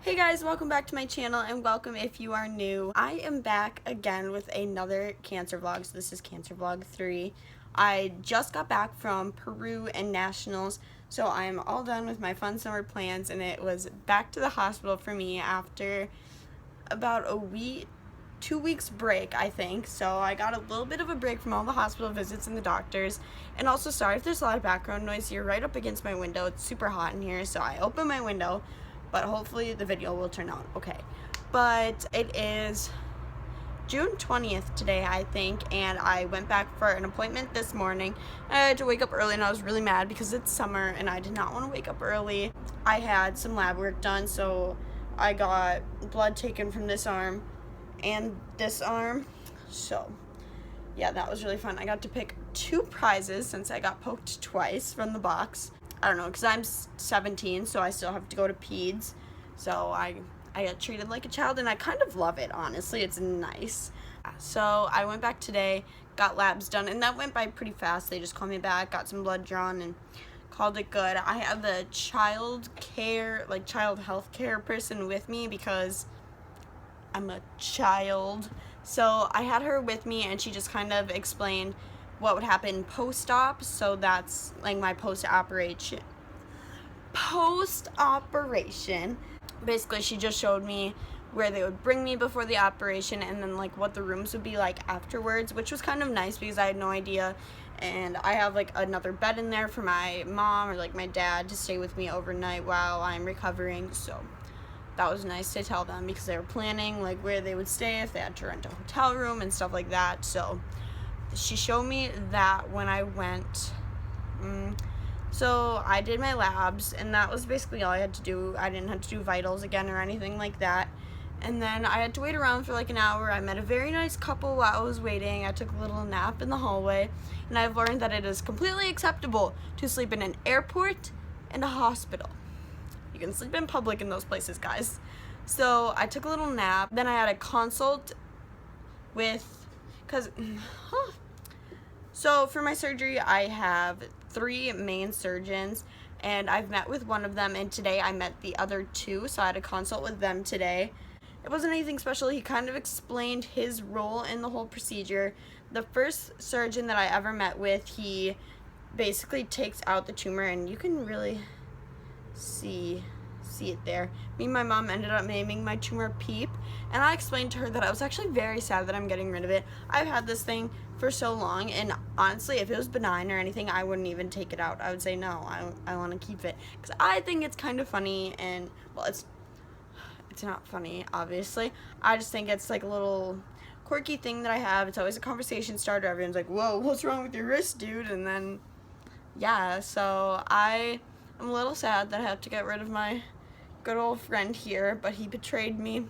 Hey guys, welcome back to my channel and welcome if you are new. I am back again with another cancer vlog. So this is cancer vlog 3. I just got back from Peru and nationals, so I am all done with my fun summer plans, and it was back to the hospital for me after about a week, 2 weeks break, I think. So I got a little bit of a break from all the hospital visits and the doctors. And also, sorry if there's a lot of background noise. You're right up against my window. It's super hot in here, so I opened my window. But hopefully the video will turn out okay. But it is June 20th today, I think, and I went back for an appointment this morning. I had to wake up early, and I was really mad because it's summer and I did not want to wake up early. I had some lab work done, so I got blood taken from this arm and this arm. So yeah, that was really fun. I got to pick 2 prizes since I got poked twice from the box. I don't know, because I'm 17, so I still have to go to peds. So I got treated like a child, and I kind of love it, honestly. It's nice. So I went back today, got labs done, and that went by pretty fast. They just called me back, got some blood drawn, and called it good. I have the child health care person with me because I'm a child. So I had her with me, and she just kind of explained what would happen post-op. So that's like my post-operation. Basically, she just showed me where they would bring me before the operation, and then like what the rooms would be like afterwards, which was kind of nice because I had no idea. And I have like another bed in there for my mom or like my dad to stay with me overnight while I'm recovering. So that was nice to tell them because they were planning like where they would stay if they had to rent a hotel room and stuff like that. So she showed me that when I went. So I did my labs, and that was basically all I had to do. I didn't have to do vitals again or anything like that. And then I had to wait around for like an hour. I met a very nice couple while I was waiting. I took a little nap in the hallway, and I've learned that it is completely acceptable to sleep in an airport and a hospital. You can sleep in public in those places, guys. So I took a little nap. Then I had a consult So for my surgery, I have 3 main surgeons, and I've met with one of them, and today I met the other 2, so I had a consult with them today. It wasn't anything special. He kind of explained his role in the whole procedure. The first surgeon that I ever met with, he basically takes out the tumor, and you can really see it there. Me and my mom ended up naming my tumor Peep, and I explained to her that I was actually very sad that I'm getting rid of it. I've had this thing for so long, and honestly, if it was benign or anything, I wouldn't even take it out. I would say no, I want to keep it because I think it's kind of funny, and well, it's not funny, obviously. I just think it's like a little quirky thing that I have. It's always a conversation starter. Everyone's like, whoa, what's wrong with your wrist, dude? And then yeah, so I'm a little sad that I have to get rid of my good old friend here, but he betrayed me,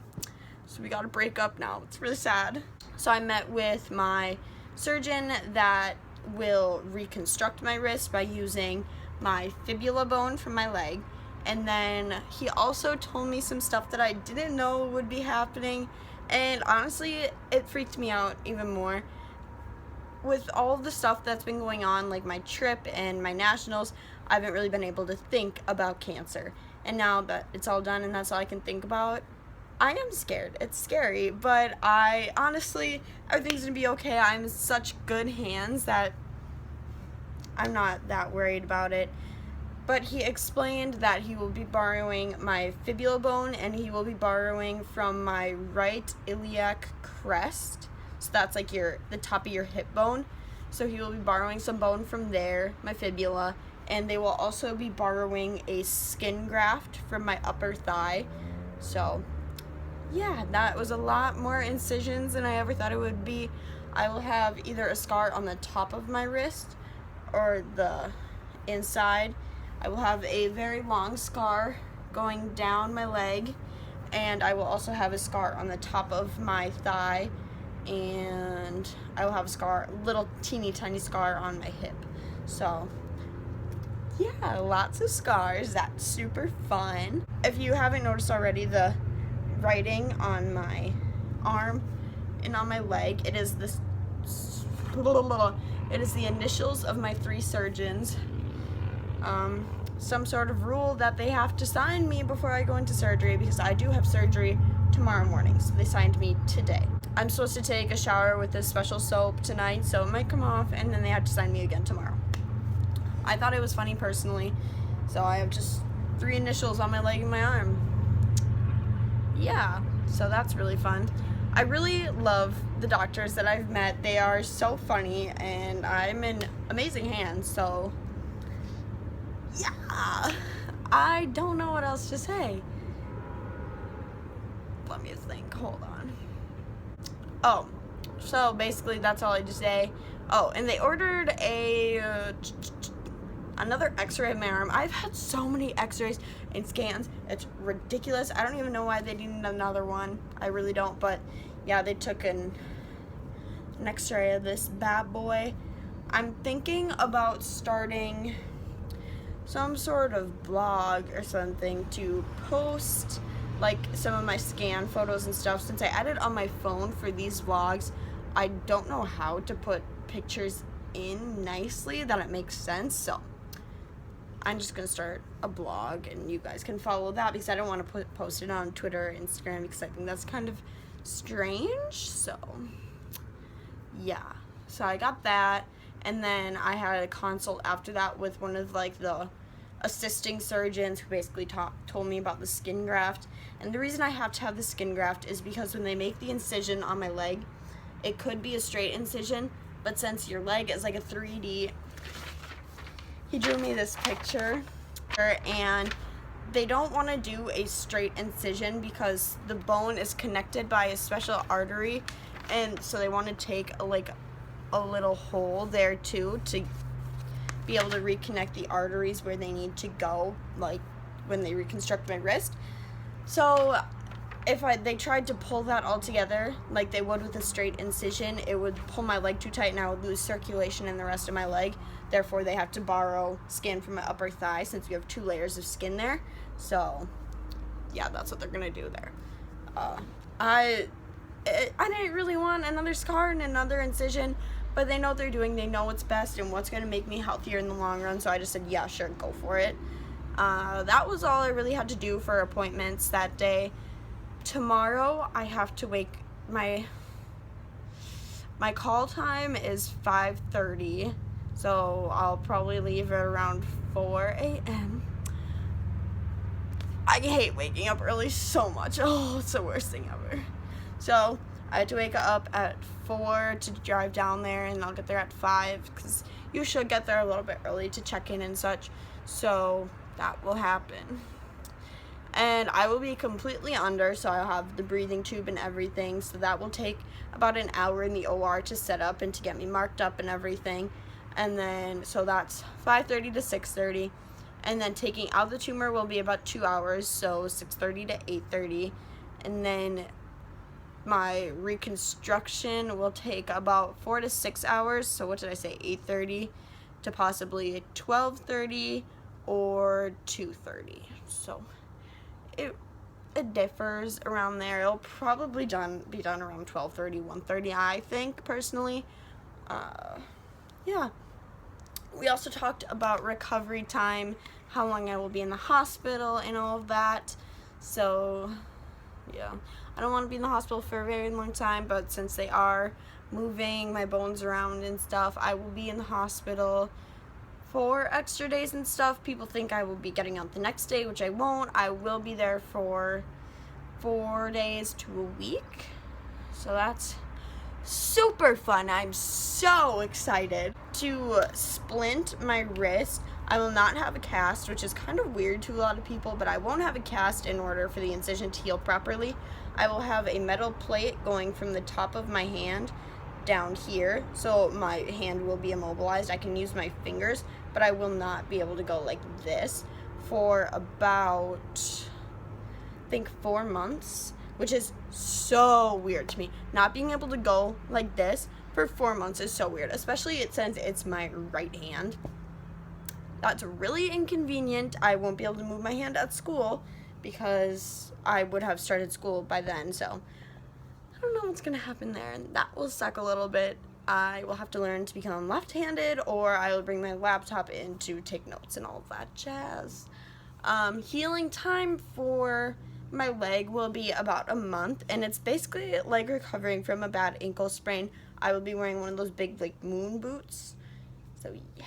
so we gotta break up now. It's really sad. So I met with my surgeon that will reconstruct my wrist by using my fibula bone from my leg, and then he also told me some stuff that I didn't know would be happening, and honestly it freaked me out even more. With all of the stuff that's been going on, like my trip and my nationals, I haven't really been able to think about cancer. And now that it's all done and that's all I can think about, I am scared. It's scary, but I honestly, everything's gonna be okay. I'm in such good hands that I'm not that worried about it. But he explained that he will be borrowing my fibula bone, and he will be borrowing from my right iliac crest. So that's like the top of your hip bone. So he will be borrowing some bone from there, my fibula, and they will also be borrowing a skin graft from my upper thigh. So yeah, that was a lot more incisions than I ever thought it would be. I will have either a scar on the top of my wrist or the inside. I will have a very long scar going down my leg, and I will also have a scar on the top of my thigh, and I will have a scar, little teeny tiny scar on my hip. So yeah, lots of scars. That's super fun. If you haven't noticed already, the writing on my arm and on my leg, it is the initials of my 3 surgeons. some sort of rule that they have to sign me before I go into surgery, because I do have surgery tomorrow morning, so they signed me today. I'm supposed to take a shower with this special soap tonight, so it might come off, and then they have to sign me again tomorrow. I thought it was funny personally, so I have just 3 initials on my leg and my arm. Yeah, so that's really fun. I really love the doctors that I've met. They are so funny, and I'm in amazing hands, so yeah, I don't know what else to say. Let me think, hold on. Oh, so basically that's all I had to say. Oh, and they ordered another x-ray of my arm. I've had so many x-rays and scans, it's ridiculous. I don't even know why they needed another one. I really don't, but yeah, they took an x-ray of this bad boy. I'm thinking about starting some sort of blog or something to post like some of my scan photos and stuff. Since I edit on my phone for these vlogs, I don't know how to put pictures in nicely that it makes sense, so I'm just gonna start a blog, and you guys can follow that, because I don't want to post it on Twitter or Instagram, because I think that's kind of strange. So yeah, so I got that, and then I had a consult after that with one of like the assisting surgeons, who basically told me about the skin graft. And the reason I have to have the skin graft is because when they make the incision on my leg, it could be a straight incision, but since your leg is like a 3D, he drew me this picture, and they don't want to do a straight incision because the bone is connected by a special artery, and so they want to take a little hole there too, to be able to reconnect the arteries where they need to go, like when they reconstruct my wrist. So if they tried to pull that all together like they would with a straight incision, it would pull my leg too tight and I would lose circulation in the rest of my leg. Therefore, they have to borrow skin from my upper thigh, since we have 2 layers of skin there. So yeah, that's what they're gonna do there. I didn't really want another scar and another incision, but they know what they're doing. They know what's best and what's gonna make me healthier in the long run, so I just said, yeah, sure, go for it. That was all I really had to do for appointments that day. Tomorrow, I have to wake, my call time is 5:30, so I'll probably leave at around 4 a.m. I hate waking up early so much. Oh, it's the worst thing ever. So I had to wake up at 4 to drive down there, and I'll get there at 5, because you should get there a little bit early to check in and such. So that will happen. And I will be completely under, so I'll have the breathing tube and everything, so that will take about an hour in the OR to set up and to get me marked up and everything. And then, so that's 5:30 to 6:30, and then taking out the tumor will be about 2 hours, so 6:30 to 8:30, and then my reconstruction will take about 4 to 6 hours, so what did I say, 8:30 to possibly 12:30 or 2:30, so it differs around there. It'll probably be done around 12:30, 1:30, I think, personally. Yeah. We also talked about recovery time, how long I will be in the hospital, and all of that. So, yeah. I don't want to be in the hospital for a very long time, but since they are moving my bones around and stuff, I will be in the hospital for extra days and stuff. People think I will be getting out the next day, which I won't. I will be there for 4 days to a week. So that's super fun. I'm so excited to splint my wrist. I will not have a cast, which is kind of weird to a lot of people, but I won't have a cast in order for the incision to heal properly. I will have a metal plate going from the top of my hand down here, so my hand will be immobilized. I can use my fingers, but I will not be able to go like this for about, I think, 4 months, which is so weird to me. Not being able to go like this for 4 months is so weird, especially since it's my right hand. That's really inconvenient. I won't be able to move my hand at school because I would have started school by then, so I don't know what's gonna happen there, and that will suck a little bit. I will have to learn to become left-handed, or I will bring my laptop in to take notes and all of that jazz. Healing time for my leg will be about a month, and it's basically like recovering from a bad ankle sprain. I will be wearing one of those big like moon boots. So yeah,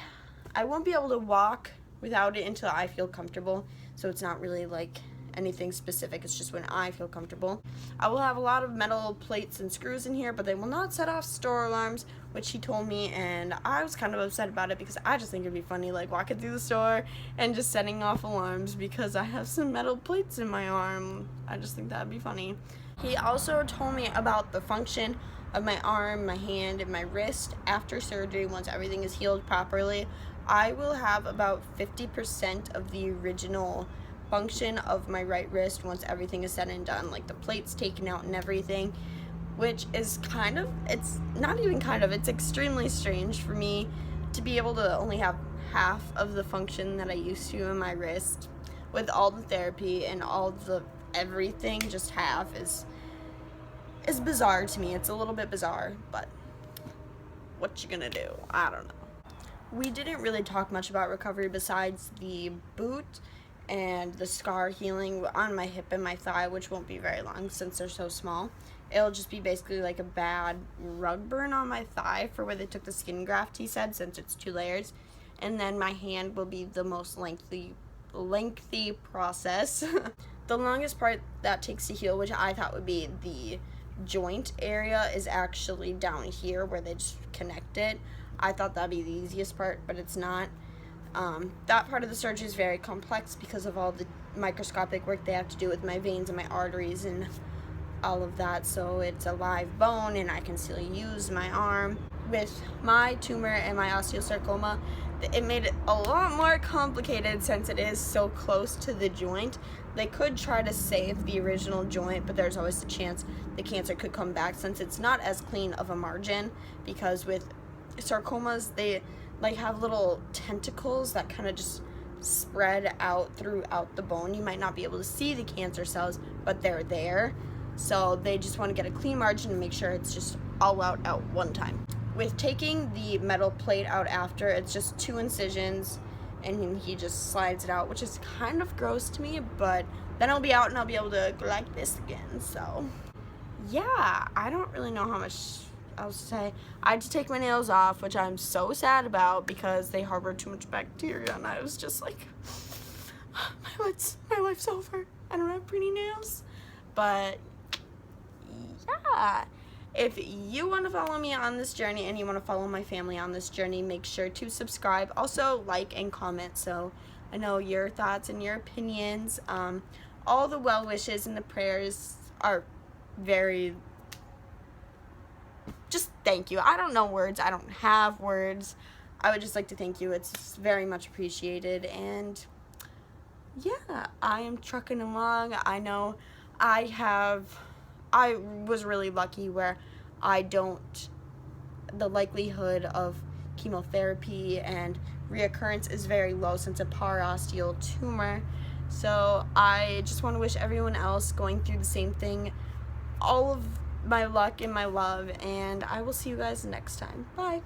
I won't be able to walk without it until I feel comfortable. So it's not really like anything specific, it's just when I feel comfortable. I will have a lot of metal plates and screws in here, but they will not set off store alarms, which he told me, and I was kind of upset about it because I just think it'd be funny like walking through the store and just setting off alarms because I have some metal plates in my arm. I just think that'd be funny. He also told me about the function of my arm, my hand, and my wrist after surgery. Once everything is healed properly, I will have about 50% of the original function of my right wrist once everything is said and done, like the plates taken out and everything, which is it's not even it's extremely strange for me to be able to only have half of the function that I used to in my wrist. With all the therapy and all the everything, just half is bizarre to me. It's a little bit bizarre, but what you gonna do? I don't know. We didn't really talk much about recovery besides the boot and the scar healing on my hip and my thigh, which won't be very long since they're so small. It'll just be basically like a bad rug burn on my thigh for where they took the skin graft, he said, since it's 2 layers. And then my hand will be the most lengthy process. The longest part that takes to heal, which I thought would be the joint area, is actually down here where they just connect it. I thought that'd be the easiest part, but it's not. That part of the surgery is very complex because of all the microscopic work they have to do with my veins and my arteries and all of that. So it's a live bone, and I can still use my arm. With my tumor and my osteosarcoma, it made it a lot more complicated since it is so close to the joint. They could try to save the original joint, but there's always a chance the cancer could come back since it's not as clean of a margin, because with sarcomas, they like have little tentacles that kind of just spread out throughout the bone. You might not be able to see the cancer cells, but they're there. So they just want to get a clean margin and make sure it's just all out at one time. With taking the metal plate out after, it's just 2 incisions, and he just slides it out, which is kind of gross to me, but then I'll be out and I'll be able to go like this again. So yeah, I don't really know how much else to say. I had to take my nails off, which I'm so sad about because they harbor too much bacteria, and I was just like, my life's over. I don't have pretty nails. But yeah, if you want to follow me on this journey and you want to follow my family on this journey, make sure to subscribe. Also like and comment so I know your thoughts and your opinions. All the well wishes and the prayers are very, just thank you. I don't know words. I don't have words. I would just like to thank you. It's very much appreciated. And yeah, I am trucking along. I know I was really lucky where the likelihood of chemotherapy and reoccurrence is very low since a parosteal tumor. So I just want to wish everyone else going through the same thing all of my luck and my love, and I will see you guys next time. Bye.